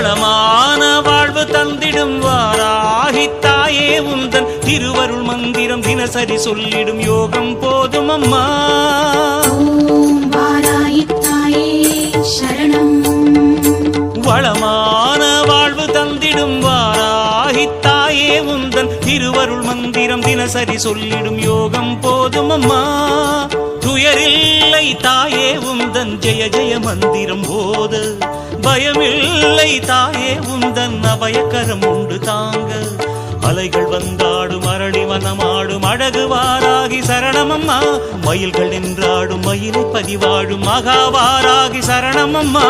வளமான வாழ்வு தந்திடும் வாராகி தாயே உந்தன் திருவருள் மந்திரம் தினசரி சொல்லிடும் யோகம் போதும் அம்மா. ஓம் வாராகி தாயே சரணம். வளமான வாழ்வு தந்திடும் வாராகி தாயே உந்தன் திருவருள் மந்திரம் தினசரி சொல்லிடும் யோகம் போதும் அம்மா. துயரில்லை தாயே உந்தன் ஜெய ஜெய மந்திரம் போத, பயமில்லை தாயே உந்தன் அபயக்கரம் உண்டு தாங்க. அலைகள் வந்தாடும் அரளி வனமாடும் அழகு வாராகி சரணமம்மா. மயில்கள் நின்றாடும் மயிலை பதிவாடும் மகாவாராகி சரணமம்மா.